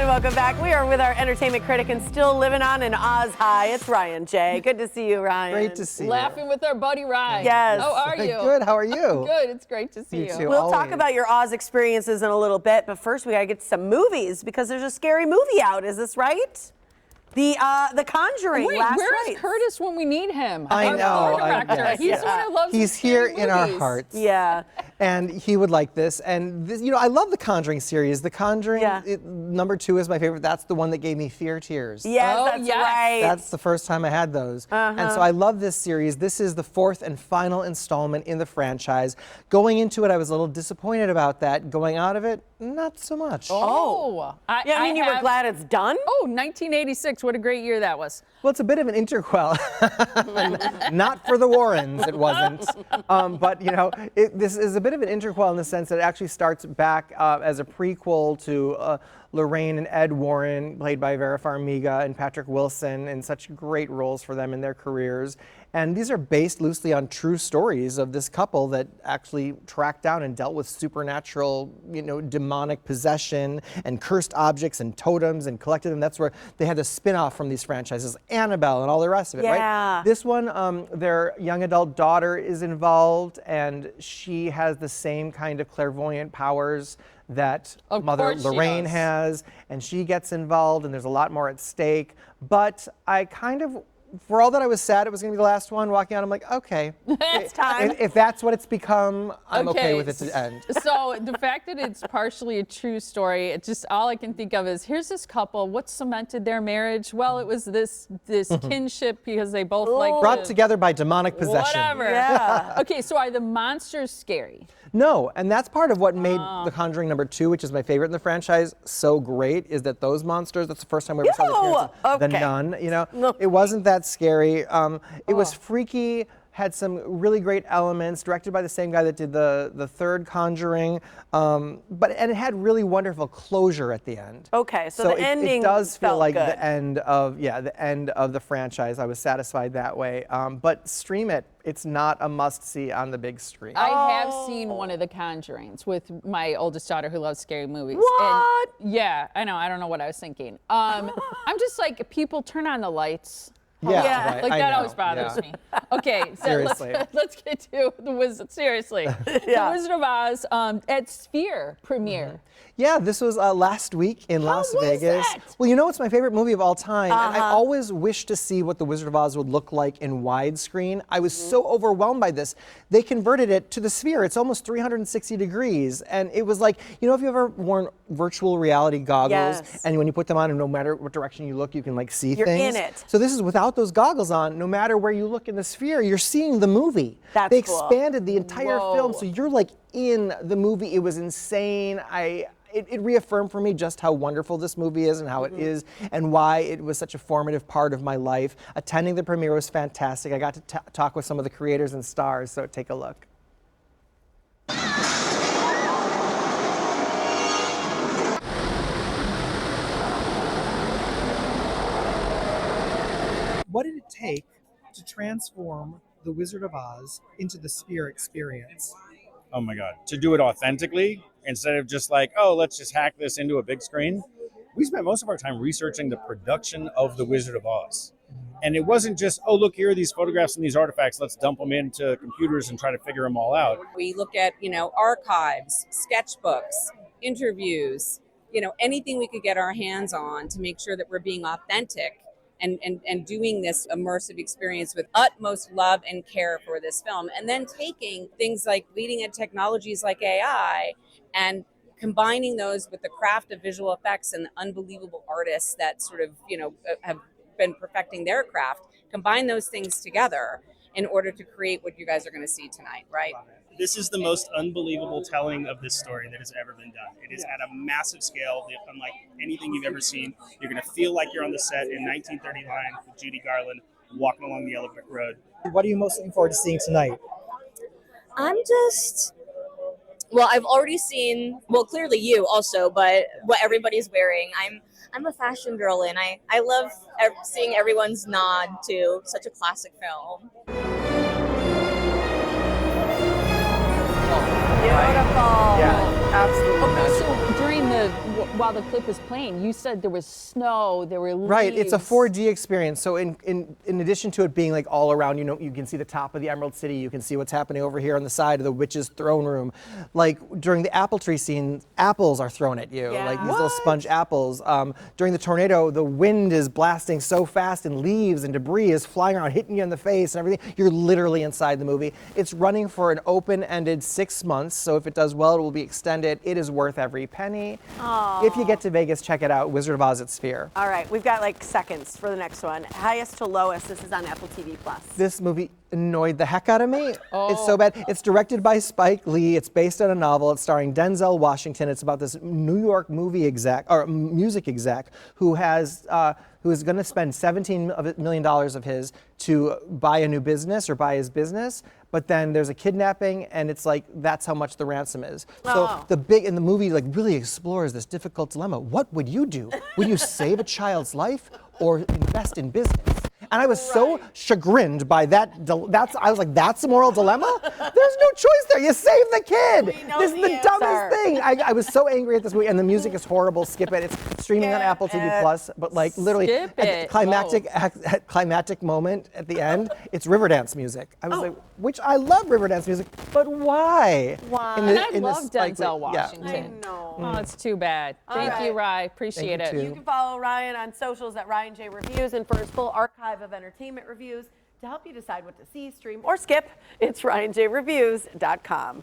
And welcome back. We are with our entertainment critic and still living on an Oz high. It's Ryan J. Good to see you, Ryan. Great to see you. Laughing with our buddy Ryan. Yes. How are you? Good. How are you? Good. It's great to see you. too. We'll talk Always. about your Oz experiences in a little bit, but first we gotta get to some movies because there's a scary movie out. Is this right? The Conjuring. Wait, last where is Rites. Curtis when we need him? I know, Our I director. know. He's the one who loves He's scary here in our movies. hearts. Yeah. And he would like this. And this, I love the Conjuring series. The Conjuring, Yeah. number 2 is my favorite. That's the one that gave me fear tears. Yes, Oh, that's yes. right. That's the first time I had those. And so I love this series. This is the 4th and final installment in the franchise. Going into it, I was a little disappointed about that. Going out of it, not so much. Oh. Yeah, I mean, you were glad it's done? Oh, 1986. What a great year that was. Well, it's a bit of an interquel. Not for the Warrens, it wasn't. But, this is a bit of an interquel in the sense that it actually starts back as a prequel to Lorraine and Ed Warren, played by Vera Farmiga and Patrick Wilson, and such great roles for them in their careers. And these are based loosely on true stories of this couple that actually tracked down and dealt with supernatural, demonic possession and cursed objects and totems and collected them. That's where they had the spin-off from these franchises, Annabelle and all the rest of it, Yeah. right? This one, their young adult daughter is involved, and she has the same kind of clairvoyant powers that Of Mother course she Lorraine does. has, and she gets involved, and there's a lot more at stake. But I kind of, for all that I was sad it was going to be the last one, walking out, I'm like, okay. It's time. If that's what it's become, I'm okay with it to end. So the fact that it's partially a true story, it's just all I can think of is here's this couple. What cemented their marriage? Well, it was this kinship because they both like Brought together by demonic possession. whatever. Yeah. Okay, so are the monsters scary? No, and that's part of what made The Conjuring number 2, which is my favorite in the franchise, so great, is that those monsters, that's the first time we ever saw the appearance of the okay. nun, No. It wasn't that scary. It was freaky, had some really great elements, directed by the same guy that did the third Conjuring, and it had really wonderful closure at the end. Okay, so the ending it does feel felt like good. the end of the franchise. I was satisfied that way. But stream it. It's not a must-see on the big screen. I have seen one of the Conjurings with my oldest daughter who loves scary movies. What? And yeah, I know. I don't know what I was thinking. I'm just like, people turn on the lights. Yeah. right, Like I that know, always bothers yeah. me. Okay, so Seriously. let's get to the Wizard. Seriously, Yeah. The Wizard of Oz at Sphere premiere. Yeah, this was last week in Las was Vegas. that? Well, it's my favorite movie of all time. And I always wished to see what The Wizard of Oz would look like in widescreen. I was so overwhelmed by this. They converted it to the Sphere. It's almost 360 degrees. And it was like, if you've ever worn virtual reality goggles, Yes. and when you put them on, and no matter what direction you look, you can see You're things. in it. So this is without those goggles on. No matter where you look in the Sphere, you're seeing the movie. That's they cool. expanded the entire film, Whoa. so you're in the movie. It was insane. It reaffirmed for me just how wonderful this movie is and how it is and why it was such a formative part of my life. Attending the premiere was fantastic. I got to talk with some of the creators and stars, so take a look. What did it take to transform The Wizard of Oz into the Sphere experience? Oh my God, to do it authentically instead of just like, oh, let's just hack this into a big screen. We spent most of our time researching the production of The Wizard of Oz. And it wasn't just, oh, look, here are these photographs and these artifacts. Let's dump them into computers and try to figure them all out. We look at, archives, sketchbooks, interviews, anything we could get our hands on to make sure that we're being authentic and doing this immersive experience with utmost love and care for this film. And then taking things like leading edge technologies like AI and combining those with the craft of visual effects and the unbelievable artists that sort of, have been perfecting their craft, combine those things together in order to create what you guys are going to see tonight, right? This is the most unbelievable telling of this story that has ever been done. It is at a massive scale, unlike anything you've ever seen. You're going to feel like you're on the set in 1939 with Judy Garland walking along the yellow brick road. What are you most looking forward to seeing tonight? I've already seen, clearly you also, but what everybody's wearing. I'm a fashion girl, and I love seeing everyone's nod to such a classic film. Beautiful. Yeah, absolutely. Okay, so during the while the clip was playing, you said there was snow, there were leaves. Right, it's a 4D experience. So in addition to it being like all around, you can see the top of the Emerald City, you can see what's happening over here on the side of the witch's throne room. Like during the apple tree scene, apples are thrown at you, like these little sponge apples. During the tornado, the wind is blasting so fast and leaves and debris is flying around, hitting you in the face and everything. You're literally inside the movie. It's running for an open-ended 6 months, so if it does well, it will be extended. It is worth every penny. Aww. If you get to Vegas, check it out, Wizard of Oz at Sphere. All right, we've got like seconds for the next one. Highest to lowest, this is on Apple TV+. This movie annoyed the heck out of me. It's so bad. It's directed by Spike Lee. It's based on a novel. It's starring Denzel Washington. It's about this New York music exec who is going to spend $17 million of his to buy a new business or buy his business. But then there's a kidnapping, and it's like that's how much the ransom is. So the movie like really explores this difficult dilemma. What would you do? Would you save a child's life or invest in business? And I was so chagrined by that. I was like, that's a moral dilemma? There's no choice there. You save the kid. This is the dumbest thing. I was so angry at this movie, and the music is horrible. Skip it. It's streaming on Apple TV Plus. But like literally, at the climactic moment at the end, it's Riverdance music. I was like, which I love Riverdance music, but why? Why? And I love Denzel Washington. I know. Oh, it's too bad. Thank you, Rye. Appreciate it. You can follow Ryan on socials at Ryan J Reviews, and for his full archive of entertainment reviews to help you decide what to see, stream, or skip, it's RyanJReviews.com.